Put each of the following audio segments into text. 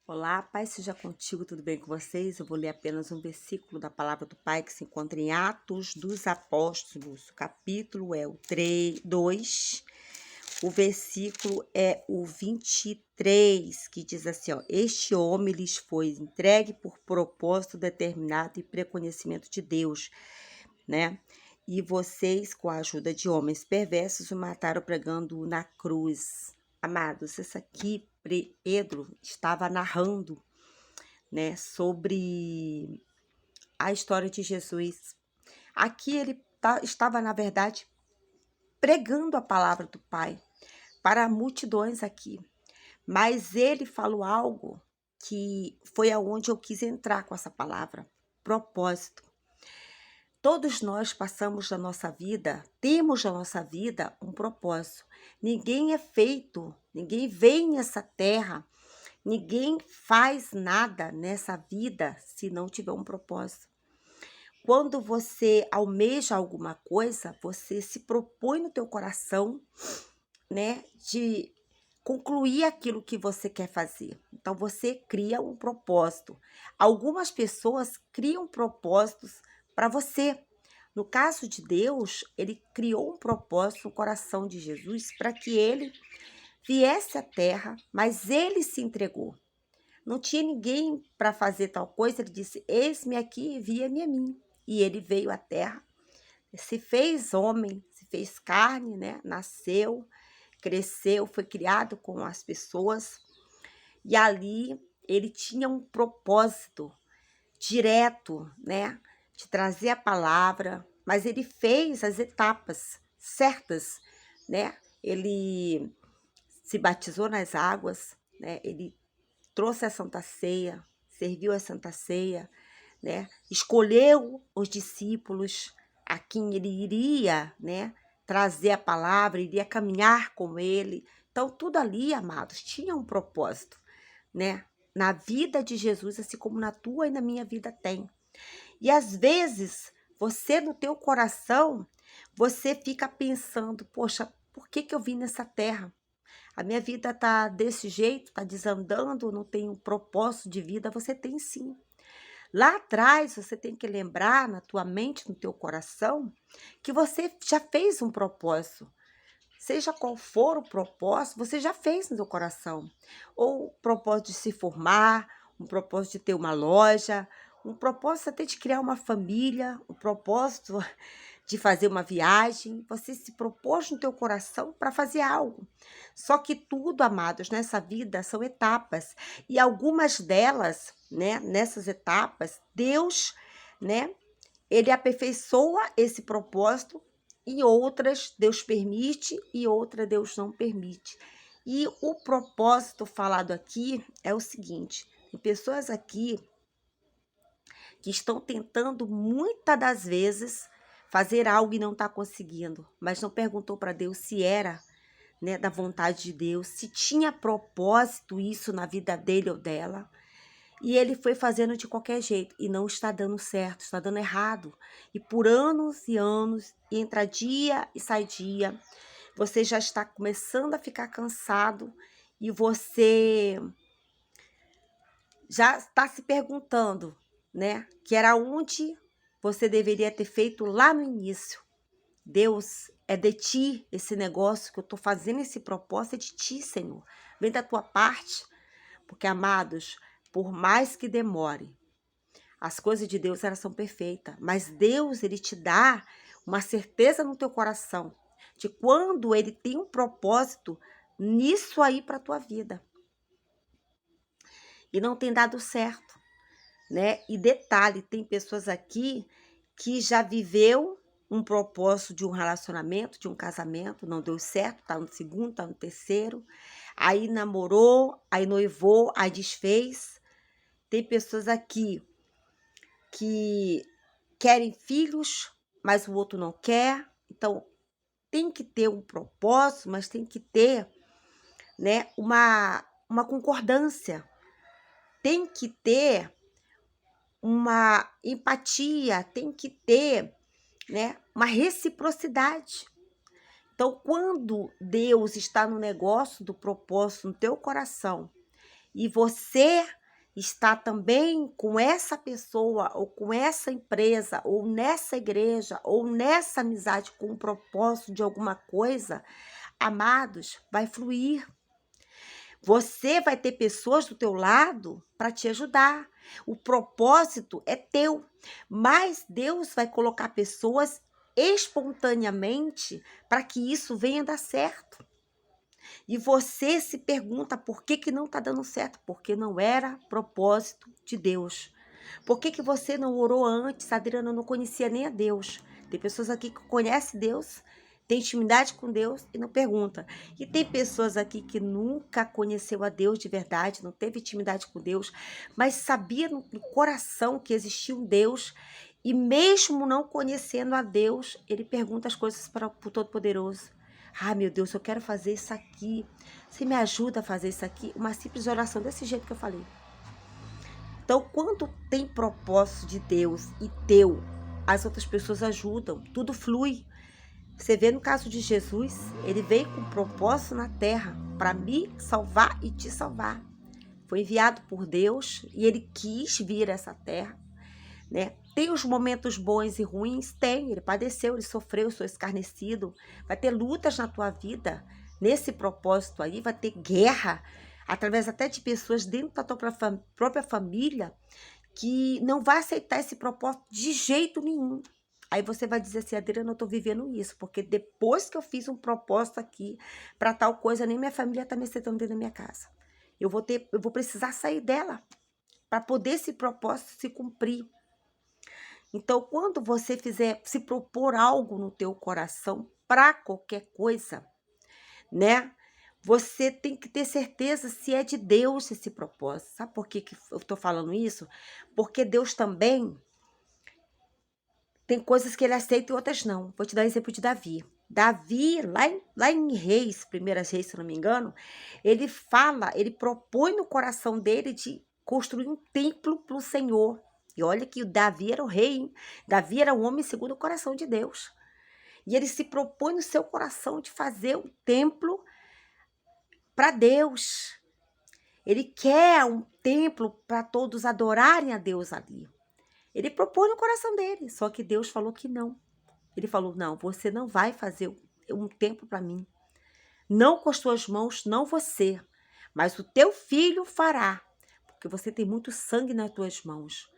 Olá, paz seja contigo, tudo bem com vocês? Eu vou ler apenas um versículo da palavra do Pai que se encontra em Atos dos Apóstolos. O capítulo é o 2, o versículo é o 23, que diz assim, ó: Este homem lhes foi entregue por propósito determinado e preconhecimento de Deus, né? E vocês, com a ajuda de homens perversos, o mataram pregando na cruz. Amados, isso aqui Pedro estava narrando, né, sobre a história de Jesus. Aqui ele estava, na verdade, pregando a palavra do Pai para multidões aqui, mas ele falou algo que foi aonde eu quis entrar com essa palavra: propósito. Todos nós passamos da nossa vida, temos na nossa vida um propósito. Ninguém é feito, ninguém vem nessa terra, ninguém faz nada nessa vida se não tiver um propósito. Quando você almeja alguma coisa, você se propõe no teu coração, né, de concluir aquilo que você quer fazer. Então você cria um propósito. Algumas pessoas criam propósitos para você. No caso de Deus, ele criou um propósito no coração de Jesus para que ele viesse à terra, mas ele se entregou. Não tinha ninguém para fazer tal coisa, ele disse: Eis-me aqui, envia-me a mim. E ele veio à terra, se fez homem, se fez carne, né? Nasceu, cresceu, foi criado com as pessoas. E ali ele tinha um propósito direto, né? De trazer a palavra, mas ele fez as etapas certas, né? Ele se batizou nas águas, né? Ele trouxe a Santa Ceia, serviu a Santa Ceia, né? Escolheu os discípulos a quem ele iria, né, trazer a palavra, iria caminhar com ele. Então, tudo ali, amados, tinha um propósito, né? Na vida de Jesus, assim como na tua e na minha vida tem. E às vezes, você no teu coração, você fica pensando: poxa, por que eu vim nessa terra? A minha vida tá desse jeito, tá desandando, não tenho um propósito de vida. Você tem sim. Lá atrás, você tem que lembrar na tua mente, no teu coração, que você já fez um propósito. Seja qual for o propósito, você já fez no teu coração. Ou o propósito de se formar, um propósito de ter uma loja, um propósito até de criar uma família, um propósito de fazer uma viagem. Você se propôs no teu coração para fazer algo. Só que tudo, amados, nessa vida são etapas. E algumas delas, né, nessas etapas, Deus, né, ele aperfeiçoa esse propósito, e outras Deus permite e outra Deus não permite. E o propósito falado aqui é o seguinte: tem pessoas aqui que estão tentando muitas das vezes fazer algo e não está conseguindo, mas não perguntou para Deus se era, né, da vontade de Deus, se tinha propósito isso na vida dele ou dela. E ele foi fazendo de qualquer jeito e não está dando certo, está dando errado. E por anos e anos, e entra dia e sai dia, você já está começando a ficar cansado e você já está se perguntando, né, que era onde você deveria ter feito lá no início. Deus, é de ti esse negócio que eu estou fazendo, esse propósito é de ti, Senhor. Vem da tua parte, porque, amados, por mais que demore, as coisas de Deus, elas são perfeitas, mas Deus, ele te dá uma certeza no teu coração de quando ele tem um propósito nisso aí para tua vida. E não tem dado certo, né? E detalhe, tem pessoas aqui que já viveu um propósito de um relacionamento, de um casamento, não deu certo, tá no segundo, tá no terceiro, aí namorou, aí noivou, aí desfez. Tem pessoas aqui que querem filhos, mas o outro não quer. Então, tem que ter um propósito, mas tem que ter, né, uma concordância. Tem que ter uma empatia, tem que ter, né, uma reciprocidade. Então, quando Deus está no negócio do propósito no teu coração e você está também com essa pessoa, ou com essa empresa, ou nessa igreja, ou nessa amizade com um propósito de alguma coisa, amados, vai fluir. Você vai ter pessoas do teu lado para te ajudar. O propósito é teu, mas Deus vai colocar pessoas espontaneamente para que isso venha dar certo. E você se pergunta por que não está dando certo? Porque não era propósito de Deus. Por que você não orou antes? A Adriana não conhecia nem a Deus. Tem pessoas aqui que conhecem Deus, tem intimidade com Deus e não pergunta. E tem pessoas aqui que nunca conheceu a Deus de verdade, não teve intimidade com Deus, mas sabia no coração que existia um Deus. E mesmo não conhecendo a Deus, ele pergunta as coisas para o Todo-Poderoso. Ah, meu Deus, eu quero fazer isso aqui. Você me ajuda a fazer isso aqui? Uma simples oração desse jeito que eu falei. Então, quando tem propósito de Deus e teu, as outras pessoas ajudam, tudo flui. Você vê no caso de Jesus, ele veio com propósito na terra para me salvar e te salvar. Foi enviado por Deus e ele quis vir a essa terra, né? Tem os momentos bons e ruins? Tem. Ele padeceu, ele sofreu, foi escarnecido. Vai ter lutas na tua vida. Nesse propósito aí, vai ter guerra, através até de pessoas dentro da tua própria família, que não vai aceitar esse propósito de jeito nenhum. Aí você vai dizer assim, Adriana, eu tô vivendo isso, porque depois que eu fiz um propósito aqui para tal coisa, nem minha família tá me aceitando dentro da minha casa. Eu vou precisar sair dela para poder esse propósito se cumprir. Então, quando você se propor algo no teu coração para qualquer coisa, né? Você tem que ter certeza se é de Deus esse propósito. Sabe por que eu estou falando isso? Porque Deus também tem coisas que ele aceita e outras não. Vou te dar exemplo de Davi. Davi, lá em Reis, Primeiras Reis, se não me engano, ele propõe no coração dele de construir um templo para o Senhor. E olha que o Davi era o rei, hein? Davi era um homem segundo o coração de Deus. E ele se propõe no seu coração de fazer um templo para Deus. Ele quer um templo para todos adorarem a Deus ali. Ele propõe no coração dele, só que Deus falou que não. Ele falou, não, você não vai fazer um templo para mim. Não com as tuas mãos, não você, mas o teu filho fará, porque você tem muito sangue nas tuas mãos.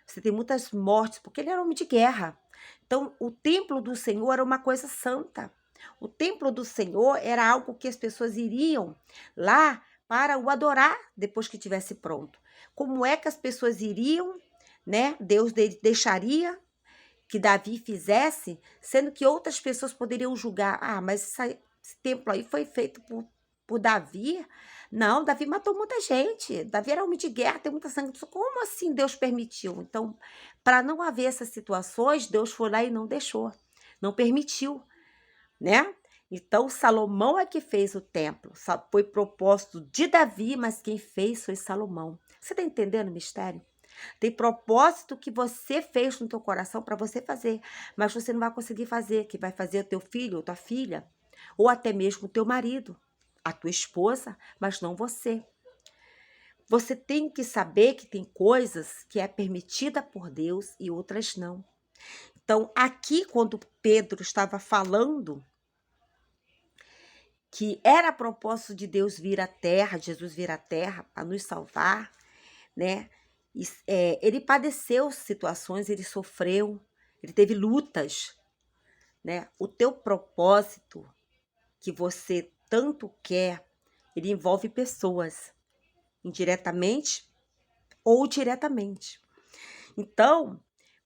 Você tem muitas mortes, porque ele era homem de guerra. Então, o templo do Senhor era uma coisa santa. O templo do Senhor era algo que as pessoas iriam lá para o adorar depois que estivesse pronto. Como é que as pessoas iriam, né? Deus deixaria que Davi fizesse, sendo que outras pessoas poderiam julgar. Ah, mas esse templo aí foi feito por Davi? Não, Davi matou muita gente. Davi era homem de guerra, tem muita sangue. Como assim Deus permitiu? Então, para não haver essas situações, Deus foi lá e não deixou, não permitiu, né? Então, Salomão é que fez o templo. Foi propósito de Davi, mas quem fez foi Salomão. Você está entendendo o mistério? Tem propósito que você fez no teu coração para você fazer, mas você não vai conseguir fazer, que vai fazer o teu filho ou tua filha, ou até mesmo o teu marido, a tua esposa, mas não você. Você tem que saber que tem coisas que é permitida por Deus e outras não. Então, aqui quando Pedro estava falando que era propósito de Deus vir à terra, Jesus vir à terra para nos salvar, né? Ele padeceu situações, ele sofreu, ele teve lutas, né? O teu propósito que você tanto quer, ele envolve pessoas, indiretamente ou diretamente. Então,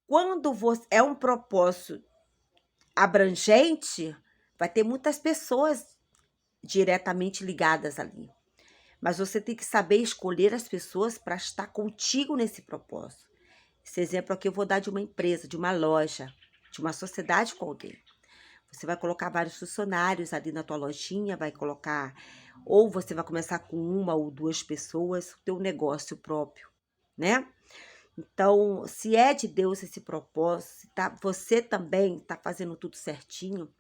quando você é um propósito abrangente, vai ter muitas pessoas diretamente ligadas ali. Mas você tem que saber escolher as pessoas para estar contigo nesse propósito. Esse exemplo aqui eu vou dar de uma empresa, de uma loja, de uma sociedade com alguém. Você vai colocar vários funcionários ali na tua lojinha, vai colocar, ou você vai começar com uma ou duas pessoas, teu negócio próprio, né? Então, se é de Deus esse propósito, você também está fazendo tudo certinho,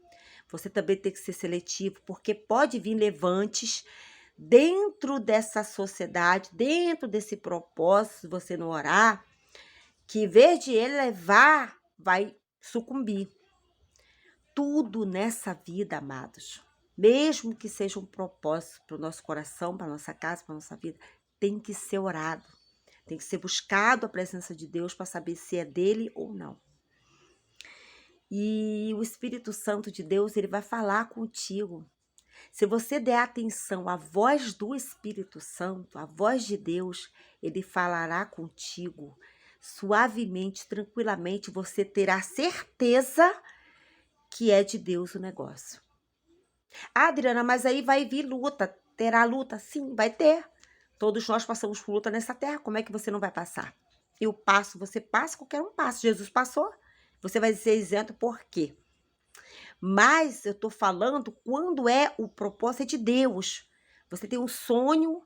você também tem que ser seletivo, porque pode vir levantes dentro dessa sociedade, dentro desse propósito, se você não orar, que em vez de elevar, vai sucumbir. Tudo nessa vida, amados, mesmo que seja um propósito para o nosso coração, para a nossa casa, para a nossa vida, tem que ser orado. Tem que ser buscado a presença de Deus para saber se é dele ou não. E o Espírito Santo de Deus, ele vai falar contigo. Se você der atenção à voz do Espírito Santo, à voz de Deus, ele falará contigo suavemente, tranquilamente. Você terá certeza que é de Deus o negócio. Ah, Adriana, mas aí vai vir luta. Terá luta? Sim, vai ter. Todos nós passamos por luta nessa terra. Como é que você não vai passar? Eu passo, você passa, qualquer um passa. Jesus passou. Você vai ser isento por quê? Mas eu estou falando quando é o propósito de Deus. Você tem um sonho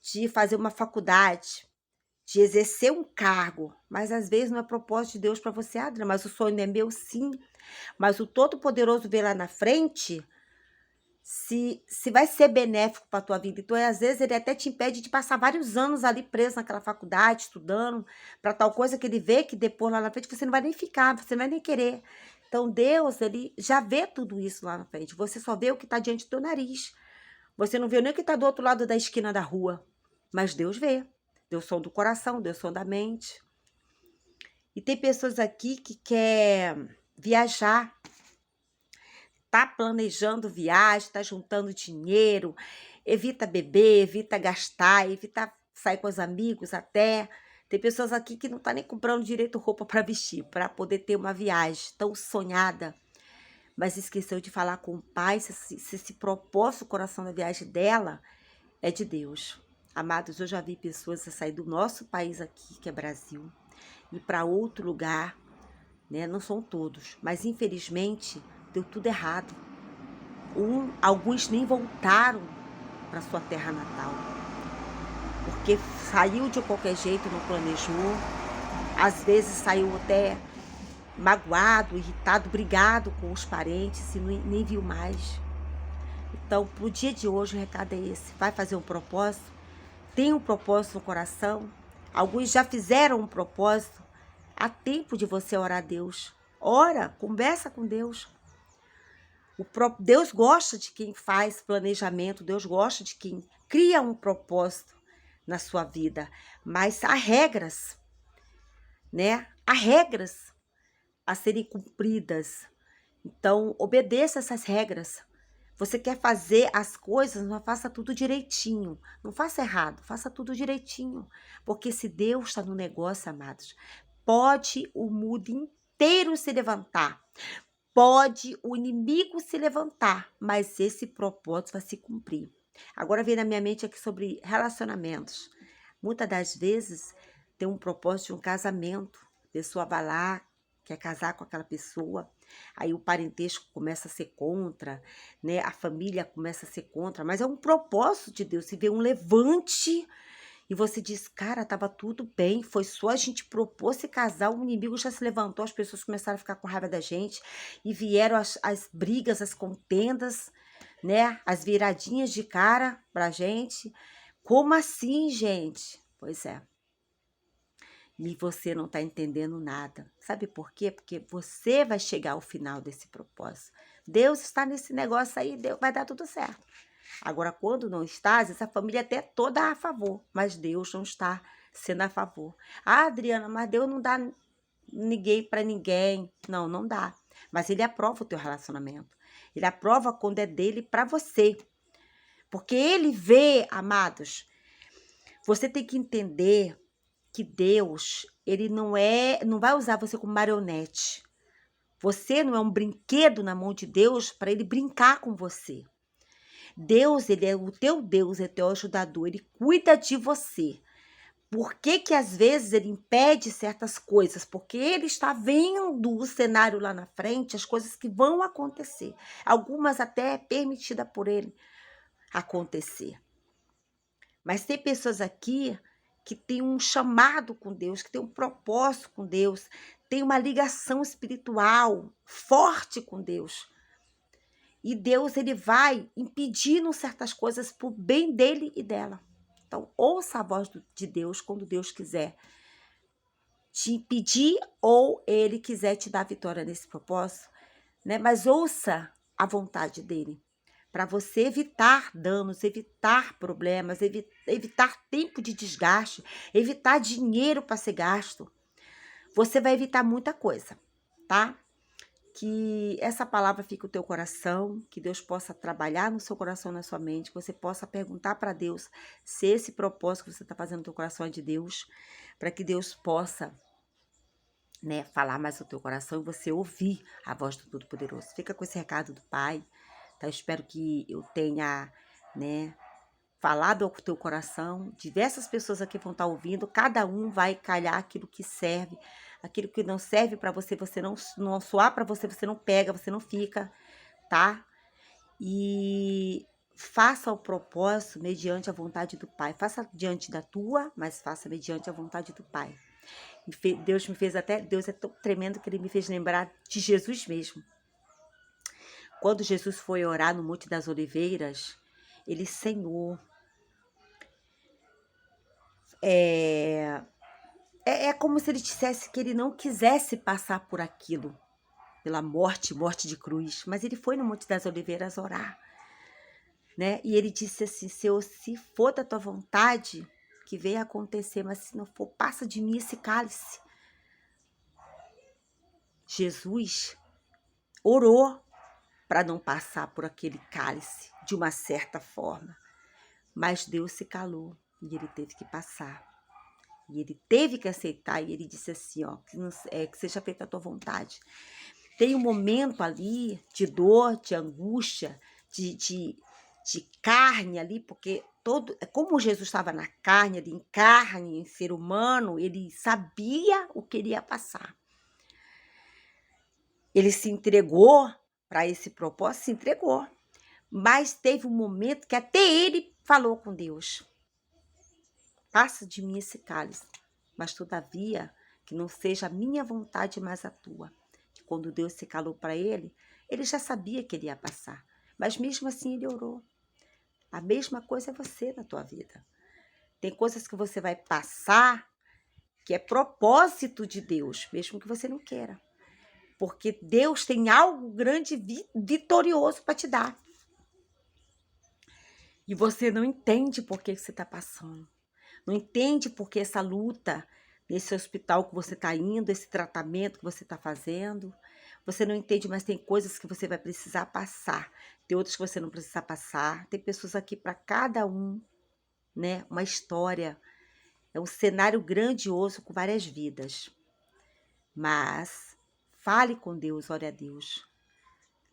de fazer uma faculdade, de exercer um cargo, mas às vezes não é propósito de Deus para você, Adriana, mas o sonho é meu, sim. Mas o Todo-Poderoso vê lá na frente se vai ser benéfico para a tua vida. Então, às vezes, ele até te impede de passar vários anos ali preso naquela faculdade, estudando, para tal coisa que ele vê que depois lá na frente você não vai nem ficar, você não vai nem querer. Então, Deus, ele já vê tudo isso lá na frente. Você só vê o que está diante do teu nariz. Você não vê nem o que está do outro lado da esquina da rua. Mas Deus vê. Deus som do coração, Deus som da mente. E tem pessoas aqui que quer viajar, tá planejando viagem, tá juntando dinheiro, evita beber, evita gastar, evita sair com os amigos até. Tem pessoas aqui que não tá nem comprando direito roupa para vestir, para poder ter uma viagem tão sonhada, mas esqueceu de falar com o pai se esse propósito, o coração da viagem dela é de Deus. Amados, eu já vi pessoas sair do nosso país aqui, que é Brasil, e para outro lugar, né? Não são todos, mas infelizmente deu tudo errado. Alguns nem voltaram para sua terra natal, porque saiu de qualquer jeito, não planejou. Às vezes saiu até magoado, irritado, brigado com os parentes e nem viu mais. Então, pro dia de hoje, o recado é esse. Vai fazer um propósito? Tem um propósito no coração? Alguns já fizeram um propósito. Há tempo de você orar a Deus. Ora, conversa com Deus. Deus gosta de quem faz planejamento, Deus gosta de quem cria um propósito na sua vida. Mas há regras, né? Há regras a serem cumpridas. Então, obedeça essas regras. Você quer fazer as coisas, não faça tudo direitinho. Não faça errado, faça tudo direitinho. Porque se Deus está no negócio, amados, pode o mundo inteiro se levantar. Pode o inimigo se levantar, mas esse propósito vai se cumprir. Agora vem na minha mente aqui sobre relacionamentos. Muitas das vezes tem um propósito de um casamento. A pessoa vai lá, quer casar com aquela pessoa, aí o parentesco começa a ser contra, né? A família começa a ser contra, mas é um propósito de Deus. Se vê um levante e você diz, cara, tava tudo bem, foi só a gente propor se casar, o inimigo já se levantou, as pessoas começaram a ficar com raiva da gente e vieram as brigas, as contendas, né? As viradinhas de cara pra gente. Como assim, gente? Pois é. E você não tá entendendo nada. Sabe por quê? Porque você vai chegar ao final desse propósito. Deus está nesse negócio aí, Deus vai dar tudo certo. Agora, quando não está, às vezes a família até toda a favor, mas Deus não está sendo a favor. Ah, Adriana, mas Deus não dá ninguém para ninguém. Não, não dá. Mas ele aprova o teu relacionamento. Ele aprova quando é dele para você. Porque ele vê, amados, você tem que entender que Deus, ele não vai usar você como marionete. Você não é um brinquedo na mão de Deus para ele brincar com você. Deus, ele é o teu Deus, é teu ajudador, ele cuida de você. Por que que às vezes ele impede certas coisas? Porque ele está vendo o cenário lá na frente, as coisas que vão acontecer. Algumas até é permitida por ele acontecer. Mas tem pessoas aqui que têm um chamado com Deus, que têm um propósito com Deus, tem uma ligação espiritual forte com Deus. E Deus, ele vai impedindo certas coisas pro bem dele e dela. Então, ouça a voz de Deus quando Deus quiser te impedir ou ele quiser te dar vitória nesse propósito, né? Mas ouça a vontade dele, para você evitar danos, evitar problemas, evitar tempo de desgaste, evitar dinheiro para ser gasto. Você vai evitar muita coisa, tá? Que essa palavra fique no teu coração, que Deus possa trabalhar no seu coração, na sua mente, que você possa perguntar para Deus se esse propósito que você está fazendo no teu coração é de Deus, para que Deus possa, né, falar mais no teu coração e você ouvir a voz do Todo-Poderoso. Fica com esse recado do Pai, tá? Eu espero que eu tenha, né, falado ao teu coração. Diversas pessoas aqui vão estar ouvindo, cada um vai calhar aquilo que serve, aquilo que não serve para você, você não soar para você, você não pega, você não fica, tá? E faça o propósito mediante a vontade do Pai. Faça diante da tua, mas faça mediante a vontade do Pai. Deus me fez até, Deus é tão tremendo que ele me fez lembrar de Jesus mesmo. Quando Jesus foi orar no Monte das Oliveiras, ele, Senhor, é como se ele dissesse que ele não quisesse passar por aquilo, pela morte de cruz, mas ele foi no Monte das Oliveiras orar, né? E ele disse assim, Senhor, se for da tua vontade, que venha acontecer, mas se não for, passa de mim esse cálice. Jesus orou para não passar por aquele cálice de uma certa forma, mas Deus se calou e ele teve que passar. E ele teve que aceitar, e ele disse assim, ó, que seja feita a tua vontade. Tem um momento ali de dor, de angústia, de carne ali, porque como Jesus estava na carne, ali, em carne, em ser humano, ele sabia o que ele ia passar. Ele se entregou para esse propósito, se entregou. Mas teve um momento que até ele falou com Deus. Passa de mim esse cálice, mas todavia que não seja a minha vontade, mas a tua. Que quando Deus se calou para ele, ele já sabia que ele ia passar. Mas mesmo assim ele orou. A mesma coisa é você na tua vida. Tem coisas que você vai passar que é propósito de Deus, mesmo que você não queira. Porque Deus tem algo grande e vitorioso para te dar. E você não entende por que você está passando. Não entende por que essa luta nesse hospital que você está indo, esse tratamento que você está fazendo. Você não entende, mas tem coisas que você vai precisar passar. Tem outras que você não precisa passar. Tem pessoas aqui para cada um, né? Uma história. É um cenário grandioso com várias vidas. Mas fale com Deus, ore a Deus.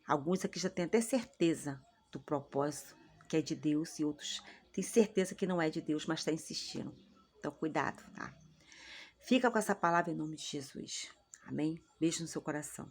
Alguns aqui já têm até certeza do propósito, que é de Deus, e outros têm certeza que não é de Deus, mas está insistindo. Então, cuidado, tá? Fica com essa palavra em nome de Jesus. Amém? Beijo no seu coração.